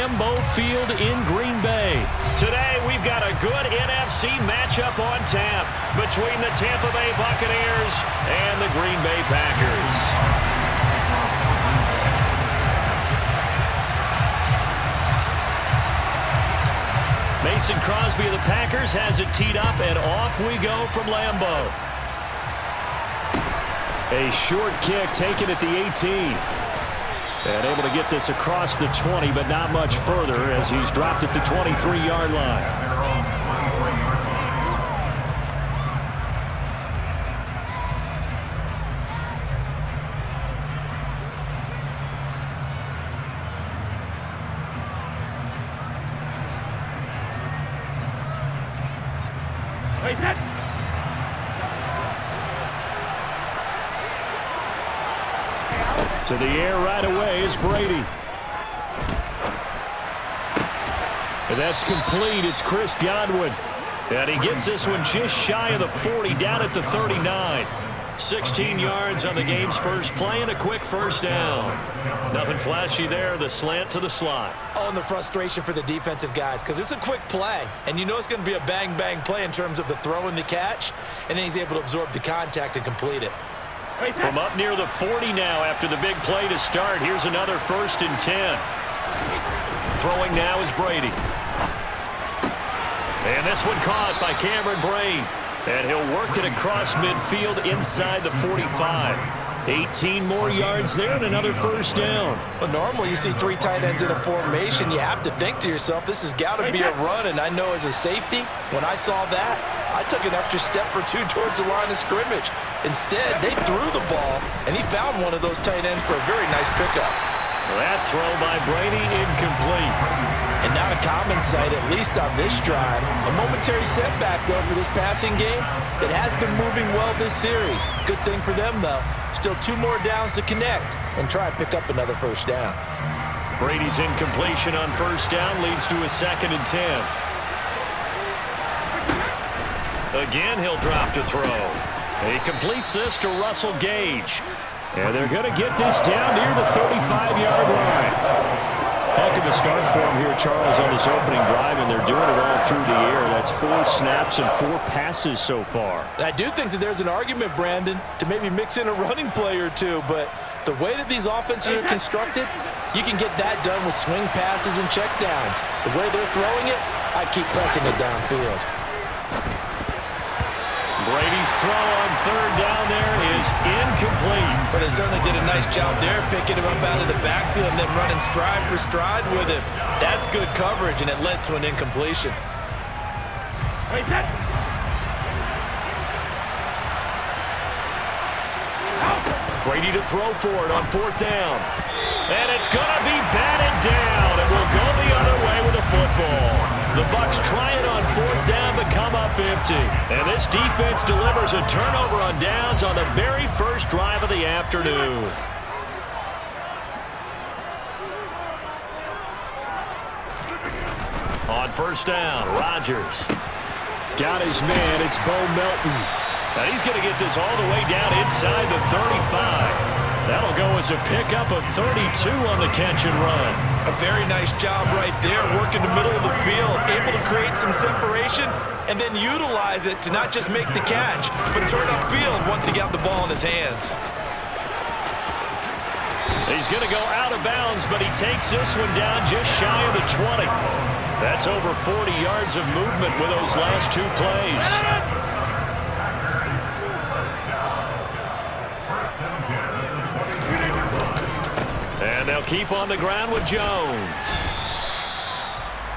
Lambeau Field in Green Bay. Today, we've got a good NFC matchup on tap between the Tampa Bay Buccaneers and the Green Bay Packers. Mason Crosby of the Packers has it teed up, and off we go from Lambeau. A short kick taken at the 18. And able to get this across the 20, but not much further as he's dropped at the 23-yard line. To the air right away is Brady. And that's complete. It's Chris Godwin. And he gets this one just shy of the 40, down at the 39. 16 yards on the game's first play and a quick first down. Nothing flashy there, the slant to the slot. Oh, and the frustration for the defensive guys, because it's a quick play, and you know it's going to be a bang-bang play in terms of the throw and the catch, and then he's able to absorb the contact and complete it. From up near the 40 now after the big play to start. Here's another 1st and 10. Throwing now is Brady. And this one caught by Cameron Brate. And he'll work it across midfield inside the 45. 18 more yards there and another first down. Well, normally you see 3 tight ends in a formation. You have to think to yourself, this has got to be a run. And I know as a safety, when I saw that, I took an extra step or 2 towards the line of scrimmage. Instead, they threw the ball, and he found one of those tight ends for a very nice pickup. That throw by Brady incomplete. And not a common sight, at least on this drive. A momentary setback, though, for this passing game that has been moving well this series. Good thing for them, though. Still 2 more downs to connect and try and pick up another first down. Brady's incompletion on first down leads to a 2nd and 10. Again, he'll drop to throw. He completes this to Russell Gage. And they're going to get this down near the 35-yard line. Heck of a start for him here, Charles, on this opening drive, and they're doing it all through the air. That's 4 snaps and 4 passes so far. I do think that there's an argument, Brandon, to maybe mix in a running play or 2, but the way that these offenses are constructed, you can get that done with swing passes and checkdowns. The way they're throwing it, I keep pressing it downfield. Brady's throw on 3rd down there is incomplete. But they certainly did a nice job there, picking him up out of the backfield and then running stride for stride with him. That's good coverage, and it led to an incompletion. Brady to throw for it on 4th down. And it's going to be batted down, and we'll go the other way with the football. The Bucs trying on 4th down but come up empty. And this defense delivers a turnover on downs on the very first drive of the afternoon. On 1st down, Rodgers. Got his man, it's Bo Melton. And he's going to get this all the way down inside the 35. That'll go as a pickup of 32 on the catch and run. A very nice job right there, working the middle of the field, able to create some separation and then utilize it to not just make the catch, but turn upfield once he got the ball in his hands. He's going to go out of bounds, but he takes this one down just shy of the 20. That's over 40 yards of movement with those last 2 plays. And they'll keep on the ground with Jones.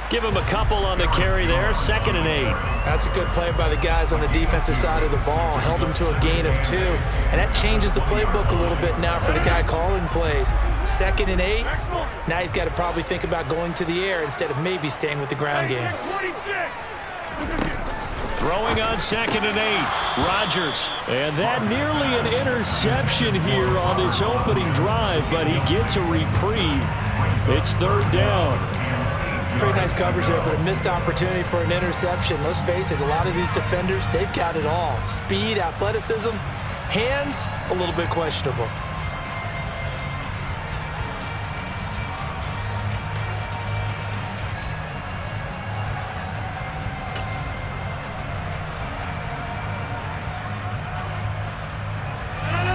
Give him a couple on the carry there, 2nd and 8. That's a good play by the guys on the defensive side of the ball. Held him to a gain of 2. And that changes the playbook a little bit now for the guy calling plays. 2nd and 8. Now he's got to probably think about going to the air instead of maybe staying with the ground game. Throwing on 2nd and 8, Rodgers. And that nearly an interception here on this opening drive, but he gets a reprieve. It's 3rd down. Pretty nice coverage there, but a missed opportunity for an interception. Let's face it, a lot of these defenders, they've got it all. Speed, athleticism, hands, a little bit questionable.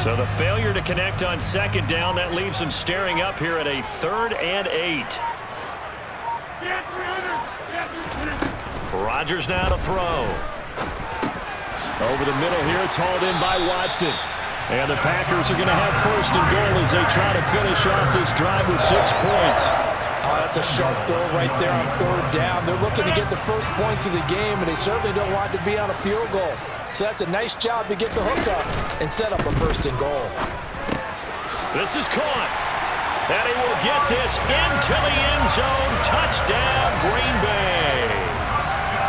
So the failure to connect on second down, that leaves them staring up here at a 3rd and 8. Rodgers now to throw. Over the middle here, it's hauled in by Watson. And the Packers are going to have 1st and goal as they try to finish off this drive with 6 points. Oh, that's a sharp throw right there on 3rd down. They're looking to get the first points of the game, and they certainly don't want to be on a field goal. So that's a nice job to get the hook up and set up a 1st and goal. This is caught. And he will get this into the end zone. Touchdown, Green Bay.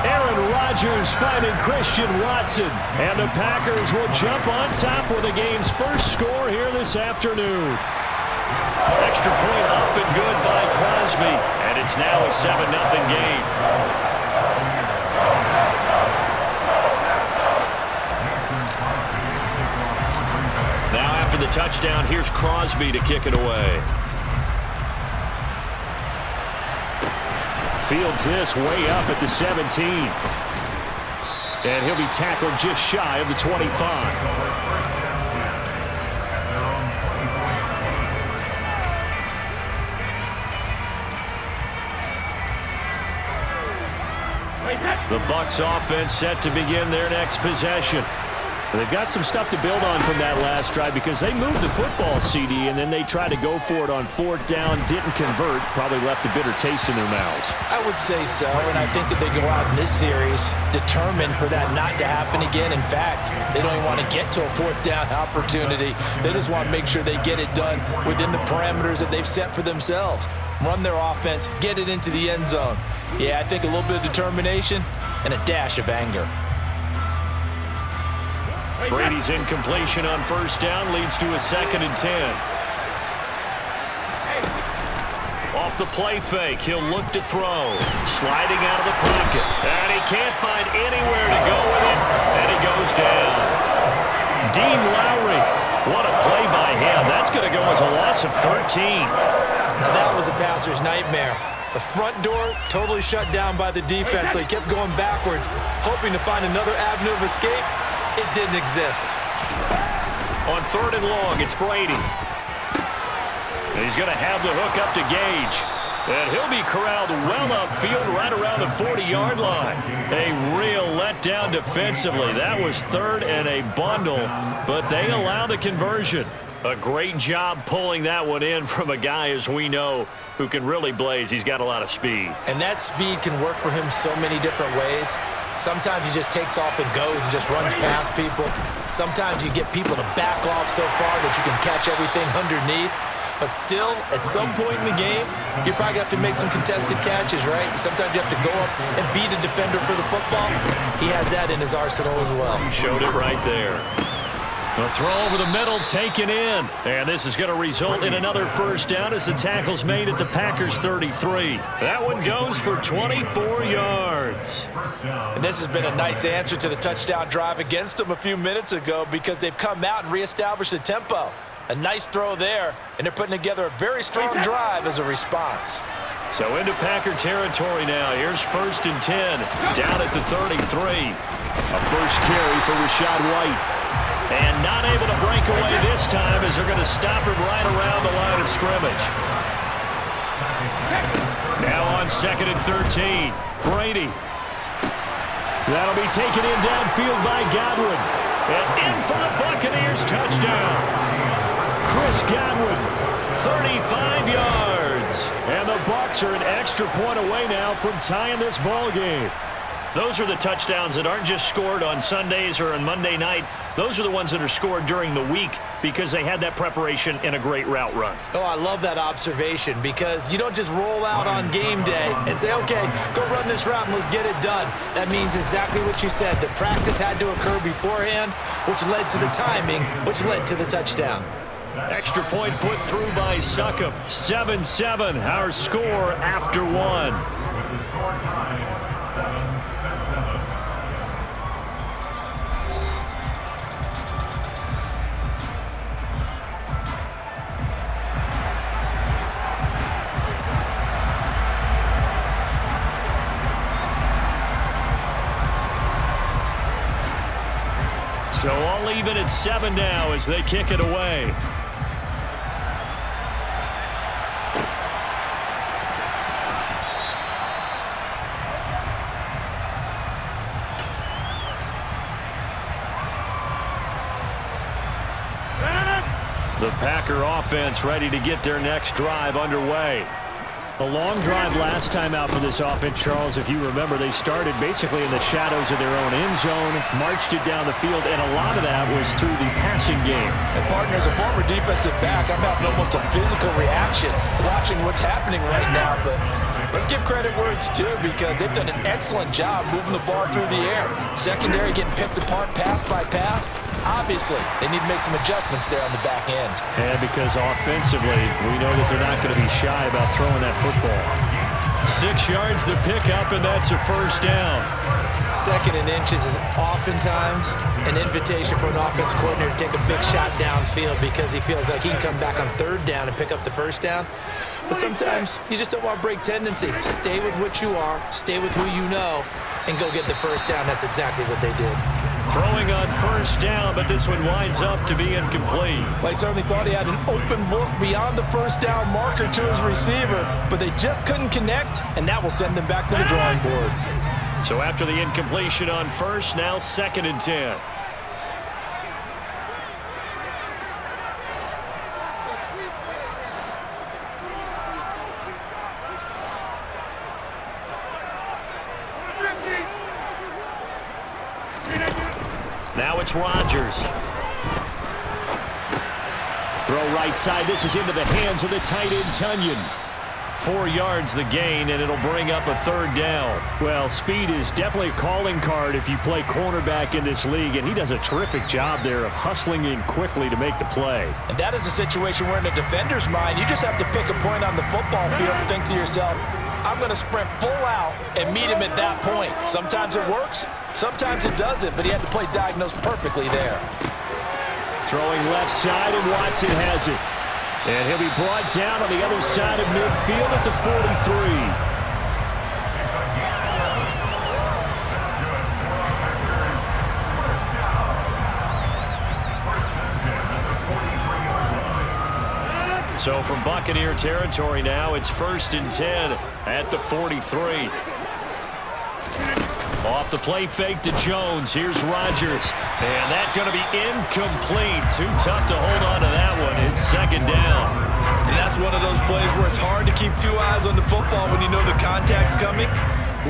Aaron Rodgers finding Christian Watson. And the Packers will jump on top with the game's first score here this afternoon. Extra point up and good by Crosby. And it's now a 7-0 game. Now after the touchdown, here's Crosby to kick it away. Fields this way up at the 17. And he'll be tackled just shy of the 25. The Bucs offense set to begin their next possession. They've got some stuff to build on from that last drive because they moved the football, CD, and then they tried to go for it on 4th down, didn't convert, probably left a bitter taste in their mouths. I would say so, and I think that they go out in this series determined for that not to happen again. In fact, they don't even want to get to a 4th down opportunity. They just want to make sure they get it done within the parameters that they've set for themselves. Run their offense, get it into the end zone. Yeah, I think a little bit of determination and a dash of anger. Brady's incompletion on 1st down leads to a 2nd and 10. Off the play fake, he'll look to throw. Sliding out of the pocket. And he can't find anywhere to go with it. And he goes down. Dean Lowry. What a play by him. That's going to go as a loss of 13. Now that was a passer's nightmare. The front door totally shut down by the defense, so he kept going backwards, hoping to find another avenue of escape. It didn't exist. On 3rd and long, it's Brady. And he's going to have the hook up to Gage. And he'll be corralled well upfield right around the 40-yard line. A real letdown defensively. That was 3rd and a bundle, but they allow the conversion. A great job pulling that one in from a guy, as we know, who can really blaze. He's got a lot of speed. And that speed can work for him so many different ways. Sometimes he just takes off and goes and just runs past people. Sometimes you get people to back off so far that you can catch everything underneath. But still, at some point in the game, you probably have to make some contested catches, right? Sometimes you have to go up and beat a defender for the football. He has that in his arsenal as well. He showed it right there. The throw over the middle taken in. And this is going to result in another 1st down as the tackle's made at the Packers 33. That one goes for 24 yards. And this has been a nice answer to the touchdown drive against them a few minutes ago because they've come out and reestablished the tempo. A nice throw there, and they're putting together a very strong drive as a response. So into Packer territory now. Here's 1st and 10 down at the 33. A first carry for Rashad White. And not able to break away this time as they're going to stop him right around the line of scrimmage. Now on 2nd and 13. Brady. That'll be taken in downfield by Godwin. And in for the Buccaneers touchdown. Chris Godwin, 35 yards. And the Bucs are an extra point away now from tying this ball game. Those are the touchdowns that aren't just scored on Sundays or on Monday night. Those are the ones that are scored during the week because they had that preparation and a great route run. Oh, I love that observation because you don't just roll out on game day and say, okay, go run this route and let's get it done. That means exactly what you said. The practice had to occur beforehand, which led to the timing, which led to the touchdown. Extra point put through by Succop. 7-7, our score after one. So all even at 7 now as they kick it away. The Packer offense ready to get their next drive underway. A long drive last time out for this offense, Charles. If you remember, they started basically in the shadows of their own end zone, marched it down the field, and a lot of that was through the passing game. And partner, as a former defensive back, I'm having almost a physical reaction watching what's happening right now. But let's give credit where it's due, because they've done an excellent job moving the ball through the air. Secondary getting picked apart pass by pass. Obviously, they need to make some adjustments there on the back end. And because offensively, we know that they're not going to be shy about throwing that football. 6 yards the pickup, and that's a first down. 2nd and inches is oftentimes an invitation for an offense coordinator to take a big shot downfield because he feels like he can come back on 3rd down and pick up the first down. But sometimes you just don't want to break tendency. Stay with what you are, stay with who you know, and go get the first down. That's exactly what they did. Throwing on first down, but this one winds up to be incomplete. They certainly thought he had an open look beyond the first down marker to his receiver, but they just couldn't connect, and that will send them back to the drawing board. So after the incompletion on first, now 2nd and 10. Now it's Rodgers. Throw right side. This is into the hands of the tight end, Tunyon. 4 yards the gain, and it'll bring up a 3rd down. Well, speed is definitely a calling card if you play cornerback in this league, and he does a terrific job there of hustling in quickly to make the play. And that is a situation where in a defender's mind, you just have to pick a point on the football field and think to yourself, I'm going to sprint full out and meet him at that point. Sometimes it works, sometimes it doesn't, but he had to play diagnose perfectly there. Throwing left side, and Watson has it. And he'll be brought down on the other side of midfield at the 43. So from Buccaneer territory now, it's 1st and 10 at the 43. Off the play fake to Jones. Here's Rodgers. And that's going to be incomplete. Too tough to hold on to that one. It's 2nd down. And that's one of those plays where it's hard to keep 2 eyes on the football when you know the contact's coming,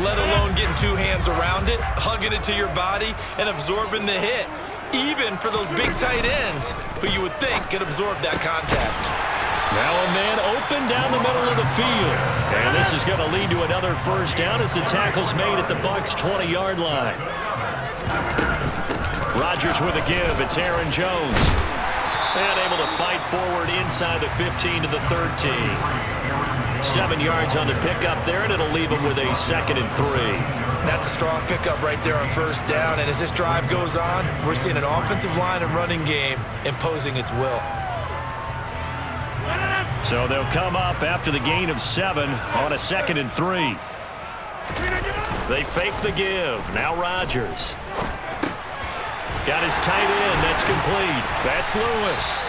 let alone getting 2 hands around it, hugging it to your body, and absorbing the hit. Even for those big tight ends who you would think could absorb that contact. Now a man open down the middle of the field. And this is going to lead to another first down as the tackle's made at the Bucs' 20-yard line. Rodgers with a give. It's Aaron Jones. And able to fight forward inside the 15 to the 13. 7 yards on the pickup there, and it'll leave him with a 2nd and 3. That's a strong pickup right there on first down. And as this drive goes on, we're seeing an offensive line and running game imposing its will. So they'll come up after the gain of 7 on a 2nd and 3. They fake the give. Now Rodgers. Got his tight end. That's complete. That's Lewis.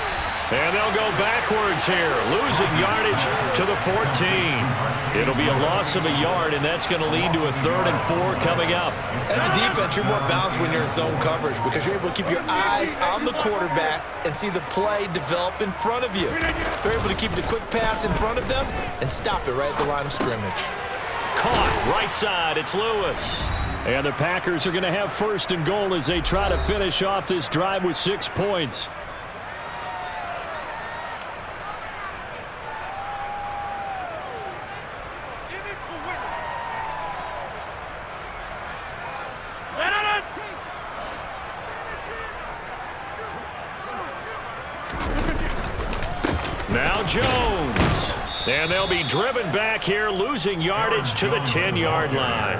And they'll go backwards here, losing yardage to the 14. It'll be a loss of a yard, and that's going to lead to a 3rd and 4 coming up. As a defense, you're more balanced when you're in zone coverage because you're able to keep your eyes on the quarterback and see the play develop in front of you. You're able to keep the quick pass in front of them and stop it right at the line of scrimmage. Caught right side. It's Lewis. And the Packers are going to have 1st and goal as they try to finish off this drive with 6 points. Now Jones. And they'll be driven back here, losing yardage to the 10-yard line.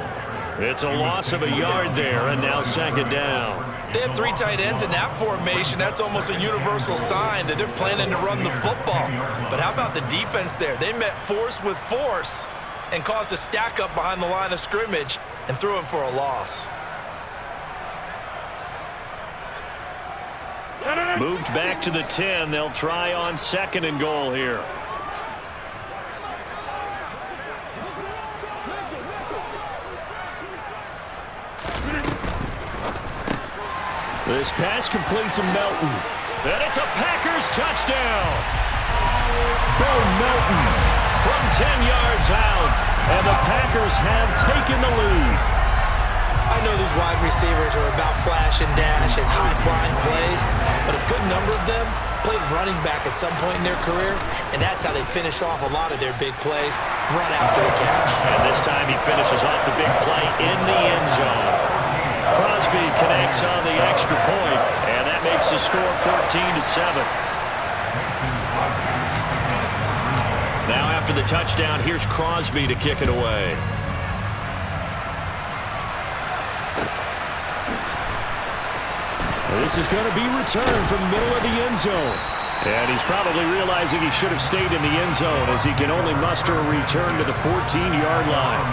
It's a loss of a yard there, and now 2nd down. They have 3 tight ends in that formation. That's almost a universal sign that they're planning to run the football. But how about the defense there? They met force with force and caused a stack up behind the line of scrimmage and threw him for a loss. Moved back to the 10. They'll try on 2nd and goal here. This pass complete to Melton. And it's a Packers touchdown. Bo Melton from 10 yards out. And the Packers have taken the lead. I know these wide receivers are about flash and dash and high-flying plays, but a good number of them played running back at some point in their career, and that's how they finish off a lot of their big plays, run after the catch. And this time he finishes off the big play in the end zone. Crosby connects on the extra point, and that makes the score 14-7. Now after the touchdown, here's Crosby to kick it away. This is going to be returned from the middle of the end zone. And he's probably realizing he should have stayed in the end zone as he can only muster a return to the 14-yard line.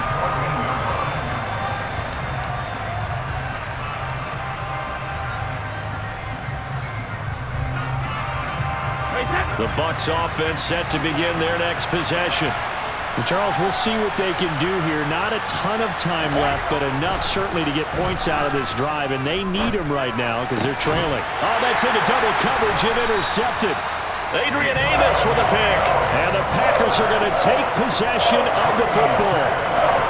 The Bucs offense set to begin their next possession. Well, Charles, we'll see what they can do here. Not a ton of time left, but enough certainly to get points out of this drive, and they need them right now because they're trailing. Oh, that's into double coverage and intercepted. Adrian Amos with a pick. And the Packers are going to take possession of the football.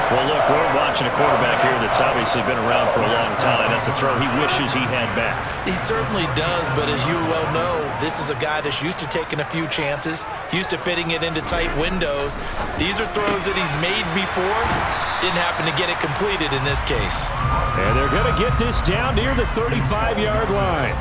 Well, look, we're watching a quarterback here that's obviously been around for a long time. That's a throw he wishes he had back. He certainly does, but as you well know, this is a guy that's used to taking a few chances, used to fitting it into tight windows. These are throws that he's made before. Didn't happen to get it completed in this case. And they're going to get this down near the 35-yard line.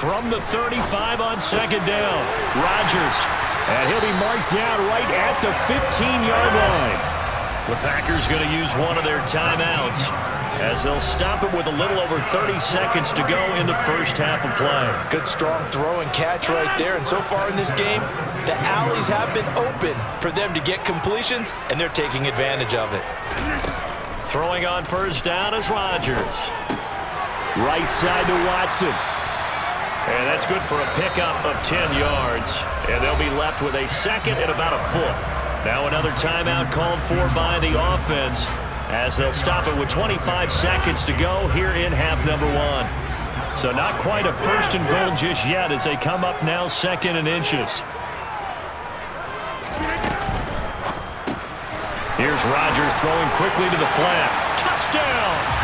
From the 35 on 2nd down, Rodgers. And he'll be marked down right at the 15-yard line. The Packers going to use one of their timeouts as they'll stop it with a little over 30 seconds to go in the first half of play. Good strong throw and catch right there. And so far in this game, the alleys have been open for them to get completions, and they're taking advantage of it. Throwing on 1st down is Rodgers. Right side to Watson. And that's good for a pickup of 10 yards. And they'll be left with a 2nd and about a foot. Now another timeout called for by the offense as they'll stop it with 25 seconds to go here in half number 1. So not quite a 1st and goal just yet as they come up now 2nd and inches. Here's Rodgers throwing quickly to the flat. Touchdown!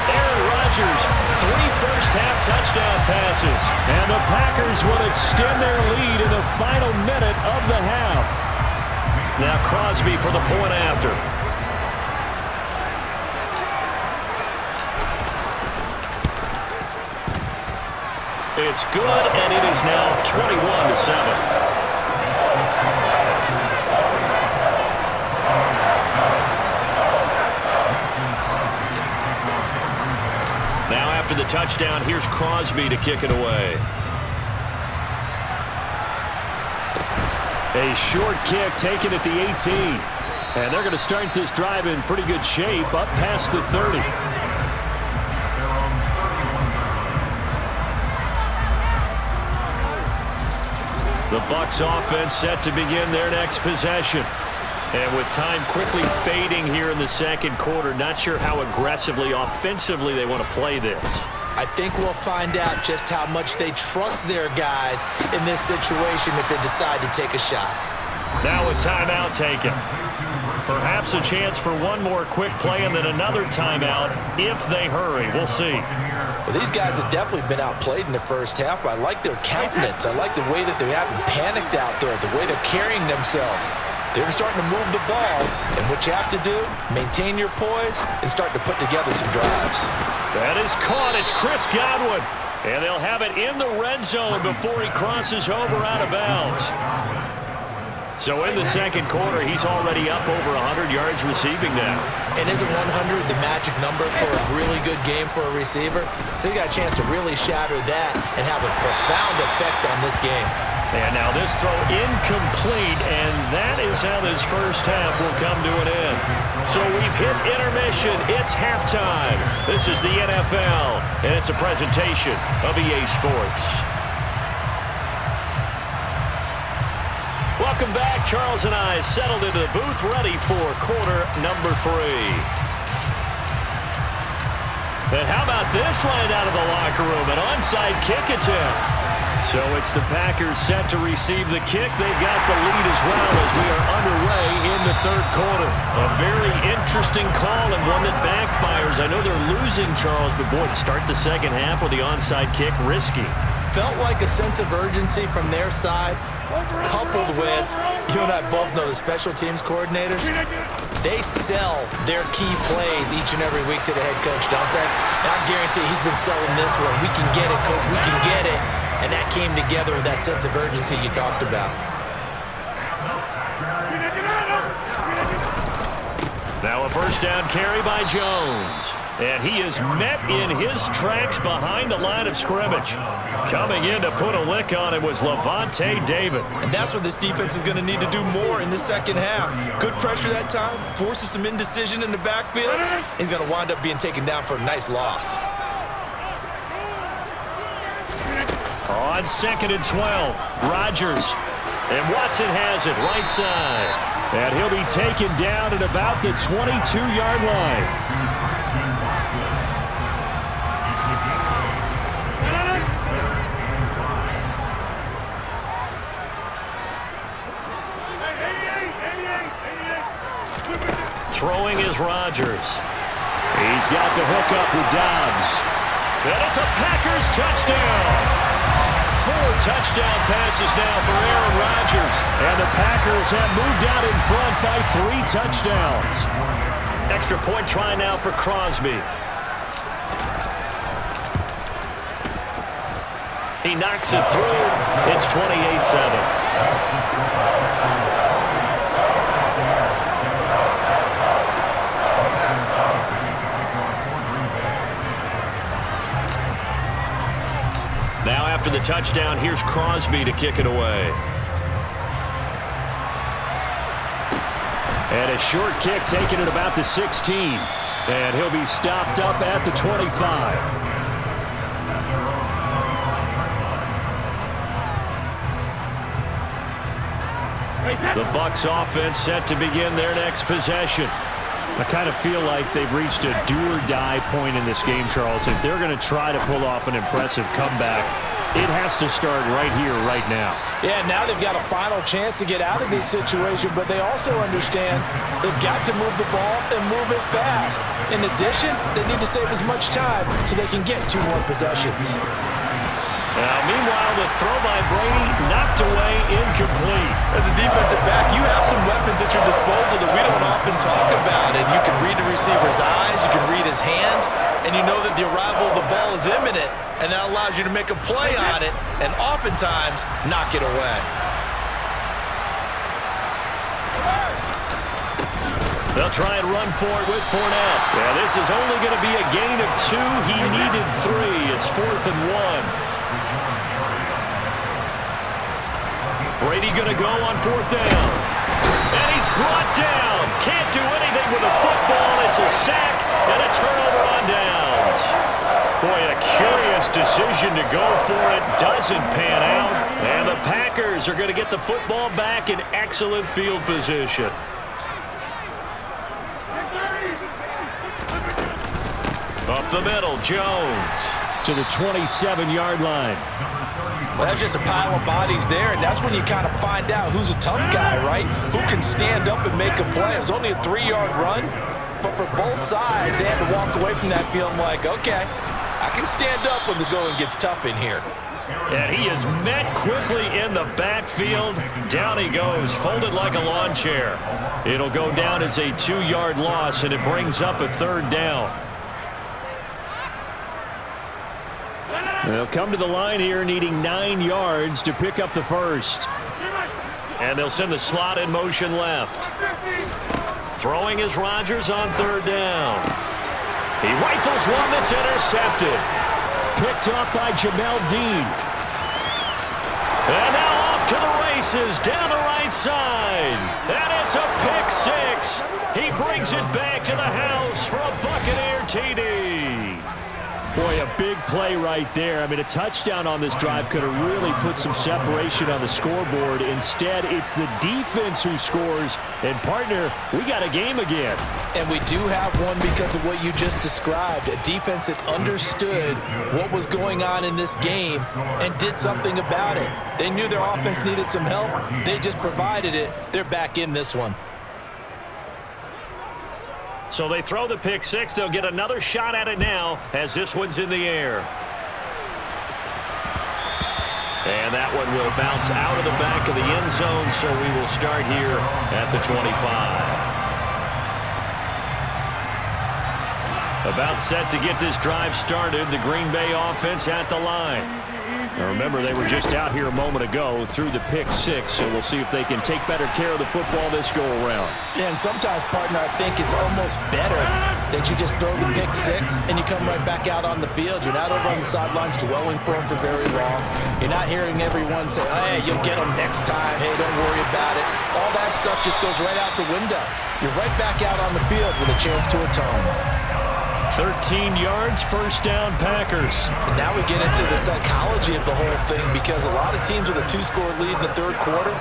Aaron Rodgers, 3 first-half touchdown passes. And the Packers will extend their lead in the final minute of the half. Now Crosby for the point after. It's good, and it is now 21-7. After the touchdown, here's Crosby to kick it away. A short kick taken at the 18. And they're going to start this drive in pretty good shape up past the 30. The Bucs offense set to begin their next possession. And with time quickly fading here in the 2nd quarter, not sure how aggressively, offensively they want to play this. I think we'll find out just how much they trust their guys in this situation if they decide to take a shot. Now a timeout taken. Perhaps a chance for one more quick play and then another timeout if they hurry. We'll see. Well, these guys have definitely been outplayed in the first half. I like their countenance. I like the way that they haven't panicked out there, the way they're carrying themselves. They're starting to move the ball, and what you have to do, maintain your poise and start to put together some drives. That is caught. It's Chris Godwin, and they'll have it in the red zone before he crosses over out of bounds. So in the second quarter, he's already up over 100 yards receiving now. And isn't 100 the magic number for a really good game for a receiver? So he got a chance to really shatter that and have a profound effect on this game. And now this throw incomplete, and that is how this first half will come to an end. So we've hit intermission. It's halftime. This is the NFL, and it's a presentation of EA Sports. Welcome back. Charles and I settled into the booth, ready for quarter number 3. And how about this line out of the locker room? An onside kick attempt. So it's the Packers set to receive the kick. They've got the lead as well as we are underway in the third quarter. A very interesting call and one that backfires. I know they're losing, Charles, but boy, to start the second half with the onside kick, risky. Felt like a sense of urgency from their side, coupled with, you and I both know the special teams coordinators, they sell their key plays each and every week to the head coach, don't they? And I guarantee he's been selling this one. We can get it, coach, we can get it. And that came together with that sense of urgency you talked about. Now a first down carry by Jones. And he is met in his tracks behind the line of scrimmage. Coming in to put a lick on it was Levante David. And that's what this defense is going to need to do more in the second half. Good pressure that time, forces some indecision in the backfield. He's going to wind up being taken down for a nice loss. On 2nd and 12, Rodgers. And Watson has it right side. And he'll be taken down at about the 22-yard line. Throwing is Rodgers. He's got the hook up with Dobbs. And it's a Packers touchdown. 4 touchdown passes now for Aaron Rodgers. And the Packers have moved out in front by 3 touchdowns. Extra point try now for Crosby. He knocks it through. It's 28-7. Now after the touchdown, here's Crosby to kick it away. And a short kick taken at about the 16. And he'll be stopped up at the 25. The Bucs offense set to begin their next possession. I kind of feel like they've reached a do-or-die point in this game, Charles. If they're going to try to pull off an impressive comeback, it has to start right here, right now. Yeah, now they've got a final chance to get out of this situation, but they also understand they've got to move the ball and move it fast. In addition, they need to save as much time so they can get 2 more possessions. Now, meanwhile, the throw by Brady knocked away, incomplete. As a defensive back, you have some weapons at your disposal that we don't often talk about. And you can read the receiver's eyes, you can read his hands, and you know that the arrival of the ball is imminent, and that allows you to make a play on it and oftentimes knock it away. They'll try and run for it with Fournette. Yeah, this is only going to be a gain of 2. He needed 3. It's 4th and 1. Brady going to go on 4th down. And he's brought down. Can't do anything with the football. It's a sack and a turnover on downs. Boy, a curious decision to go for it. Doesn't pan out. And the Packers are going to get the football back in excellent field position. Up the middle, Jones to the 27-yard line. Well, that's just a pile of bodies there, and that's when you kind of find out who's a tough guy, right? Who can stand up and make a play. It was only a 3-yard run, but for both sides, they had to walk away from that feeling like, okay, I can stand up when the going gets tough in here. And he is met quickly in the backfield. Down he goes, folded like a lawn chair. It'll go down as a 2-yard loss, and it brings up a 3rd down. They'll come to the line here needing 9 yards to pick up the first. And they'll send the slot in motion left. Throwing is Rodgers on third down. He rifles one that's intercepted. Picked off by Jamel Dean. And now off to the races down the right side. And it's a pick six. He brings it back to the house for a Buccaneer TD. Boy, a big play right there. I mean, a touchdown on this drive could have really put some separation on the scoreboard. Instead, it's the defense who scores. And, partner, we got a game again. And we do have one because of what you just described. A defense that understood what was going on in this game and did something about it. They knew their offense needed some help. They just provided it. They're back in this one. So they throw the pick six. They'll get another shot at it now as this one's in the air. And that one will bounce out of the back of the end zone, so we will start here at the 25. About set to get this drive started, the Green Bay offense at the line. Now remember, they were just out here a moment ago through the pick six, so we'll see if they can take better care of the football this go-around. Yeah, and sometimes, partner, I think it's almost better that you just throw the pick six and you come right back out on the field. You're not over on the sidelines dwelling for them for very long. You're not hearing everyone say, hey, you'll get them next time. Hey, don't worry about it. All that stuff just goes right out the window. You're right back out on the field with a chance to atone. 13 yards, first down, Packers. And now we get into the psychology of the whole thing because a lot of teams with a two-score lead in the third quarter,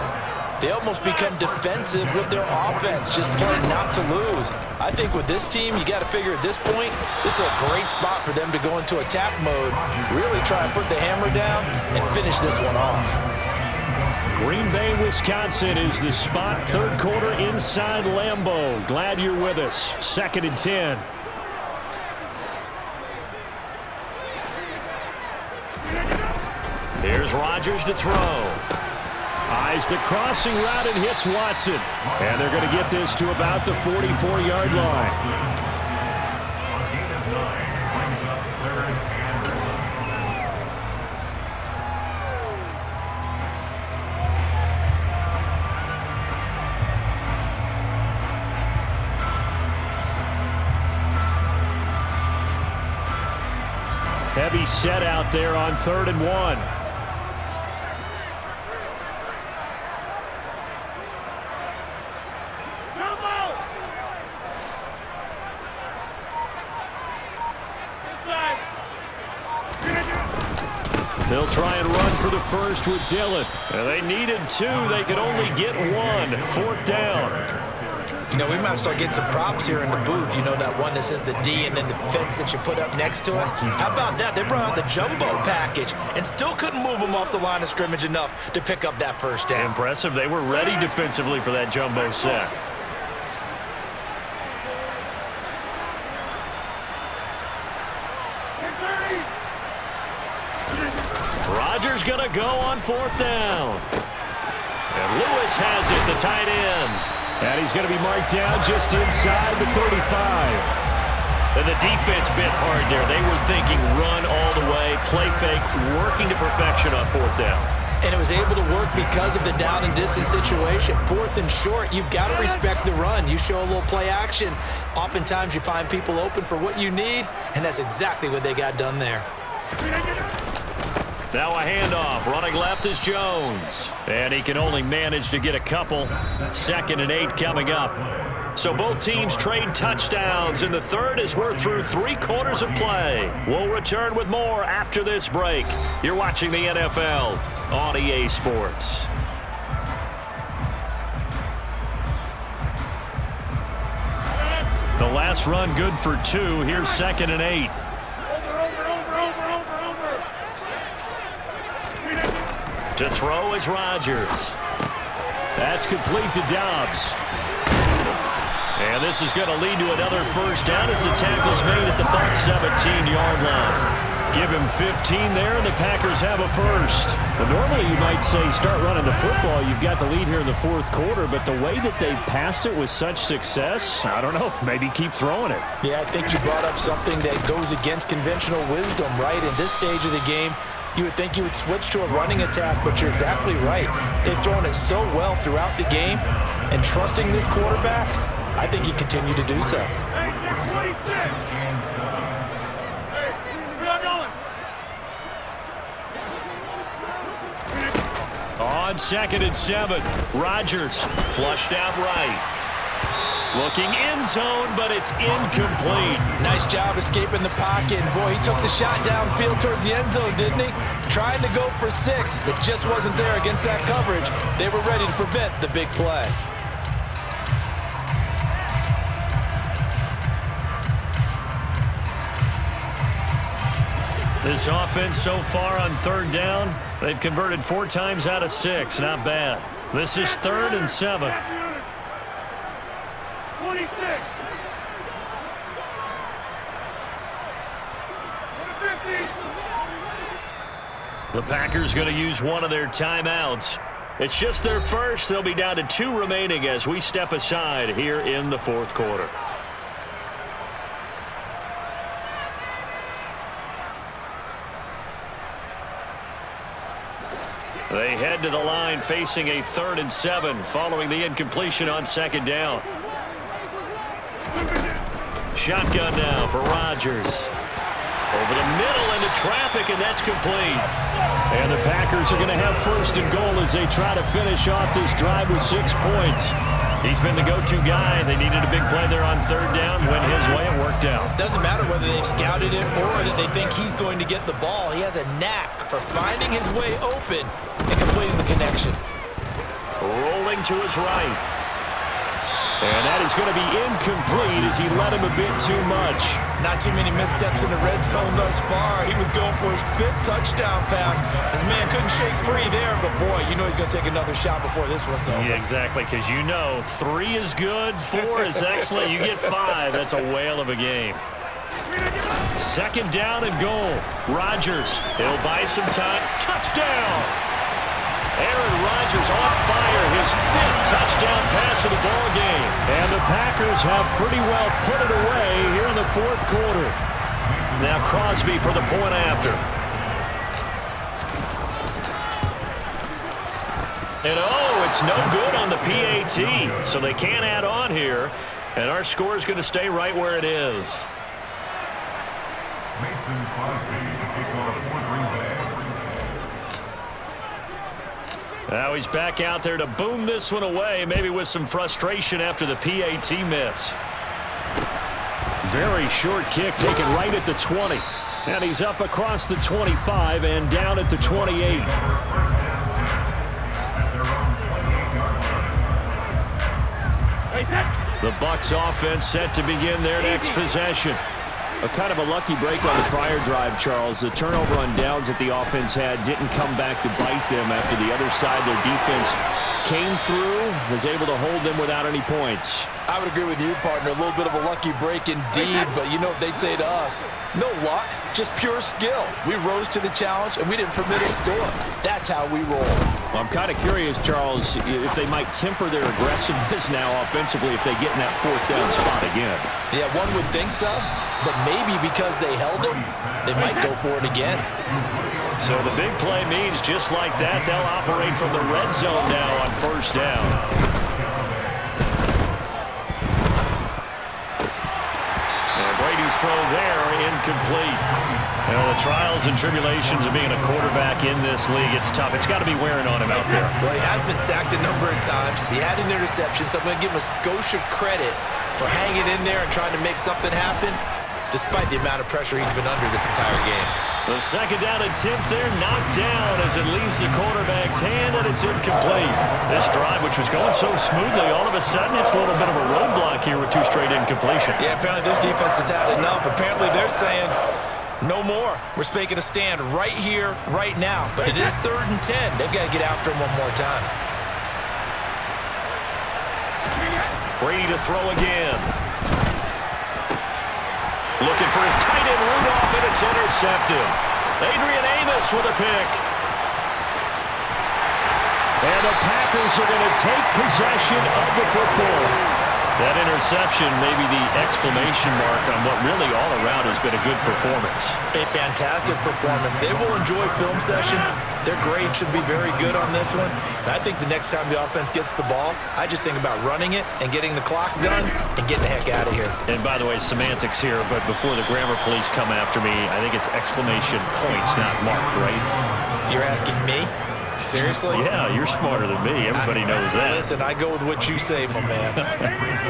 they almost become defensive with their offense, just playing not to lose. I think with this team, you got to figure at this point, this is a great spot for them to go into attack mode, really try and put the hammer down and finish this one off. Green Bay, Wisconsin is the spot. Third quarter inside Lambeau. Glad you're with us. 2nd and 10. Here's Rodgers to throw. Eyes the crossing route and hits Watson. And they're going to get this to about the 44-yard line. Heavy set out there on 3rd and 1. They'll try and run for the first with Dillon. And they needed 2. They could only get 1. 4th down. You know, we might start getting some props here in the booth. You know, that one that says the D and then the fence that you put up next to it? How about that? They brought out the jumbo package and still couldn't move them off the line of scrimmage enough to pick up that first down. Impressive. They were ready defensively for that jumbo set. Rodgers going to go on 4th down. And Lewis has it, the tight end. And he's going to be marked down just inside the 35. And the defense bit hard there. They were thinking run all the way, play fake, working to perfection on 4th down. And it was able to work because of the down and distance situation. 4th and short, you've got to respect the run. You show a little play action. Oftentimes you find people open for what you need, and that's exactly what they got done there. Now a handoff. Running left is Jones. And he can only manage to get a couple. 2nd and 8 coming up. So both teams trade touchdowns in the third as we're through 3 quarters of play. We'll return with more after this break. You're watching the NFL on EA Sports. The last run good for 2. Here's 2nd and 8. To throw is Rodgers. That's complete to Dobbs. And this is going to lead to another first down as the tackle's made at the Bucs 17-yard line. Give him 15 there, and the Packers have a first. Well, normally you might say start running the football. You've got the lead here in the 4th quarter, but the way that they've passed it with such success, I don't know, maybe keep throwing it. Yeah, I think you brought up something that goes against conventional wisdom, right? In this stage of the game, You would think you would switch to a running attack, but you're exactly right. They've thrown it so well throughout the game, and trusting this quarterback, I think he continued to do so. On 2nd and 7, Rodgers flushed out right. Looking end zone, but it's incomplete. Nice job escaping the pocket. And boy, he took the shot downfield towards the end zone, didn't he? Trying to go for 6. It just wasn't there against that coverage. They were ready to prevent the big play. This offense so far on 3rd down, they've converted 4 times out of 6. Not bad. This is 3rd and 7. 26. The Packers going to use one of their timeouts. It's just their first. They'll be down to 2 remaining as we step aside here in the 4th quarter. They head to the line facing a 3rd and 7 following the incompletion on 2nd down. Shotgun now for Rodgers. Over the middle into traffic, and that's complete. And the Packers are going to have 1st and goal as they try to finish off this drive with 6 points. He's been the go-to guy. They needed a big play there on 3rd down. Went his way and worked out. Doesn't matter whether they've scouted it or that they think he's going to get the ball. He has a knack for finding his way open and completing the connection. Rolling to his right. And that is going to be incomplete as he led him a bit too much. Not too many missteps in the red zone thus far. He was going for his 5th touchdown pass. His man couldn't shake free there, but boy, you know he's going to take another shot before this one's over. Yeah, exactly, because you know 3 is good, 4 is excellent. You get 5, that's a whale of a game. 2nd down and goal. Rodgers, he'll buy some time. Touchdown! Aaron Rodgers on fire, his 5th touchdown pass of the ball game. And the Packers have pretty well put it away here in the 4th quarter. Now Crosby for the point after. And oh, it's no good on the PAT, so they can't add on here. And our score is going to stay right where it is. Now he's back out there to boom this one away, maybe with some frustration after the PAT miss. Very short kick taken right at the 20. And he's up across the 25 and down at the 28. The Bucs offense set to begin their next possession. A kind of a lucky break on the prior drive, Charles. The turnover on downs that the offense had didn't come back to bite them after the other side. Their defense came through, was able to hold them without any points. I would agree with you, partner. A little bit of a lucky break indeed, but you know what they'd say to us? No luck, just pure skill. We rose to the challenge, and we didn't permit a score. That's how we roll. Well, I'm kind of curious, Charles, if they might temper their aggressiveness now offensively if they get in that 4th down spot again. Yeah, one would think so, but maybe because they held them, they might go for it again. So the big play means just like that, they'll operate from the red zone now on 1st down. Brady's throw there, incomplete. You know, the trials and tribulations of being a quarterback in this league, it's tough. It's got to be wearing on him out there. Well, he has been sacked a number of times. He had an interception, so I'm going to give him a skosh of credit for hanging in there and trying to make something happen, despite the amount of pressure he's been under this entire game. The 2nd down attempt there knocked down as it leaves the quarterback's hand, and it's incomplete. This drive, which was going so smoothly, all of a sudden it's a little bit of a roadblock here with 2 straight incompletions. Yeah, apparently this defense has had enough. Apparently they're saying, no more. We're making a stand right here, right now. But it is 3rd and 10. They've got to get after him one more time. Brady to throw again. Looking for his tight end Rudolph, and it's intercepted. Adrian Amos with a pick. And the Packers are going to take possession of the football. That interception may be the exclamation mark on what really all around has been a good performance. A fantastic performance. They will enjoy film session. Their grade should be very good on this one. And I think the next time the offense gets the ball, I just think about running it and getting the clock done and getting the heck out of here. And by the way, semantics here, but before the grammar police come after me, I think it's exclamation points, not mark, right? You're asking me? Seriously? Yeah, you're smarter than me. Everybody knows that. Listen, I go with what you say, my man.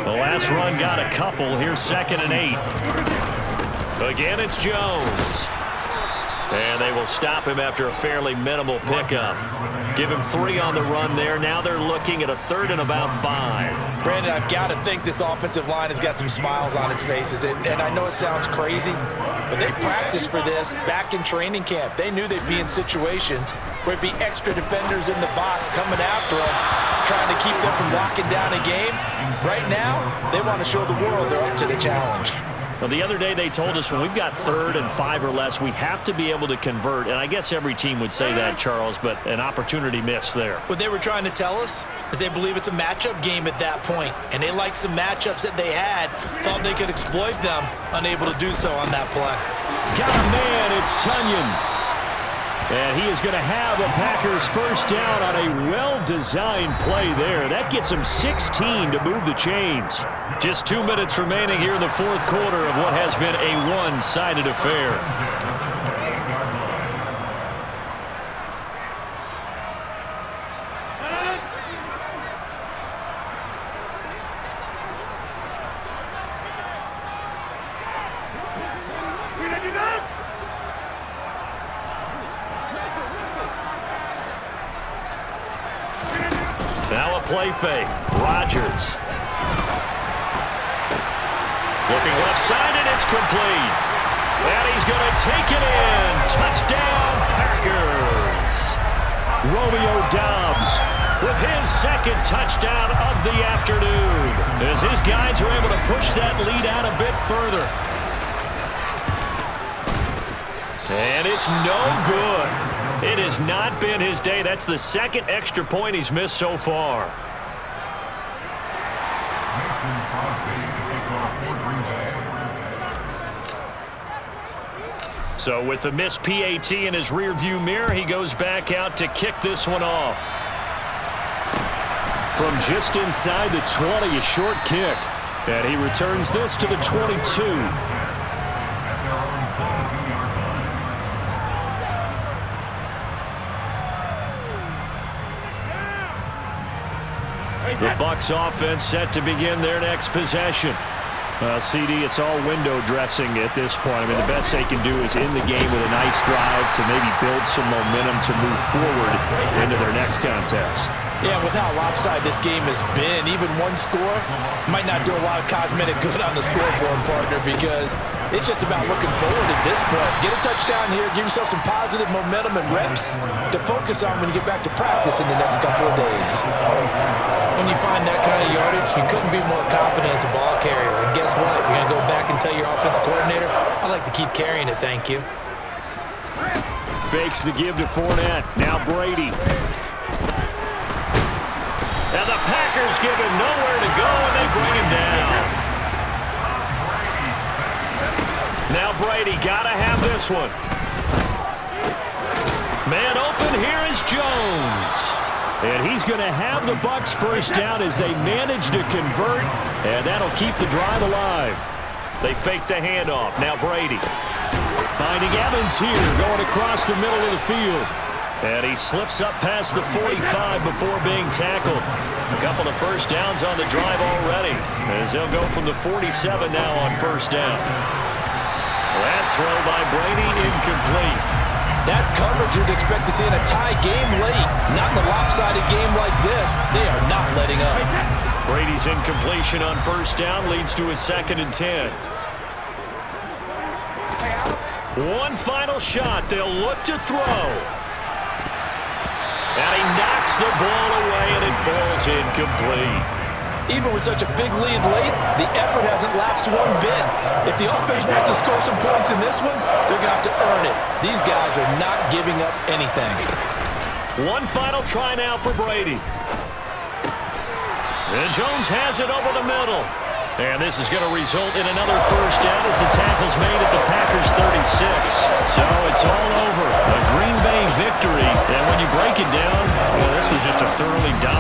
The last run got a couple. Here's 2nd and 8. Again, it's Jones. And they will stop him after a fairly minimal pickup. Give him 3 on the run there. Now they're looking at a 3rd and about 5. Brandon, I've got to think this offensive line has got some smiles on its faces. And I know it sounds crazy, but they practiced for this back in training camp. They knew they'd be in situations where it'd be extra defenders in the box coming after them, trying to keep them from locking down a game. Right now, they want to show the world they're up to the challenge. Well, the other day they told us when we've got 3rd and 5 or less, we have to be able to convert. And I guess every team would say that, Charles, but an opportunity missed there. What they were trying to tell us is they believe it's a matchup game at that point, and they liked some matchups that they had, thought they could exploit them, unable to do so on that play. Got a man, it's Tunyon. And he is going to have a Packers first down on a well-designed play there. That gets him 16 to move the chains. Just 2 minutes remaining here in the 4th quarter of what has been a one-sided affair. Now a play fake. Rodgers. Looking left side, and it's complete. And he's going to take it in. Touchdown, Packers. Romeo Doubs with his 2nd touchdown of the afternoon, as his guys are able to push that lead out a bit further. And it's no good. It has not been his day. That's the 2nd extra point he's missed so far. So with the missed PAT in his rearview mirror, he goes back out to kick this one off. From just inside the 20, a short kick. And he returns this to the 22. The Bucs offense set to begin their next possession. CD, it's all window dressing at this point. I mean, the best they can do is in the game with a nice drive to maybe build some momentum to move forward into their next contest. Yeah, with how lopsided this game has been, even one score might not do a lot of cosmetic good on the scoreboard, partner, because it's just about looking forward at this point. Get a touchdown here, give yourself some positive momentum and reps to focus on when you get back to practice in the next couple of days. When you find that kind of yardage, you couldn't be more confident as a ball carrier. And guess what? You're going to go back and tell your offensive coordinator, I'd like to keep carrying it, thank you. Fakes the give to Fournette. Now Brady. And the Packers give him nowhere to go, and they bring him down. Now Brady, gotta have this one. Man open, here is Jones. And he's going to have the Bucs first down as they manage to convert, and that'll keep the drive alive. They fake the handoff. Now Brady. Finding Evans here, going across the middle of the field. And he slips up past the 45 before being tackled. A couple of first downs on the drive already, as they'll go from the 47 now on first down. That throw by Brady incomplete. That's coverage you'd expect to see in a tie game late. Not in a lopsided game like this. They are not letting up. Brady's incompletion on first down leads to a 2nd and 10. One final shot. They'll look to throw. And he knocks the ball away, and it falls incomplete. Even with such a big lead late, the effort hasn't lapsed one bit. If the offense wants to score some points in this one, they're going to have to earn it. These guys are not giving up anything. One final try now for Brady. And Jones has it over the middle. And this is going to result in another first down as the tackle's made at the Packers 36. So it's all over. A Green Bay victory. And when you break it down, well, this was just a thoroughly dominant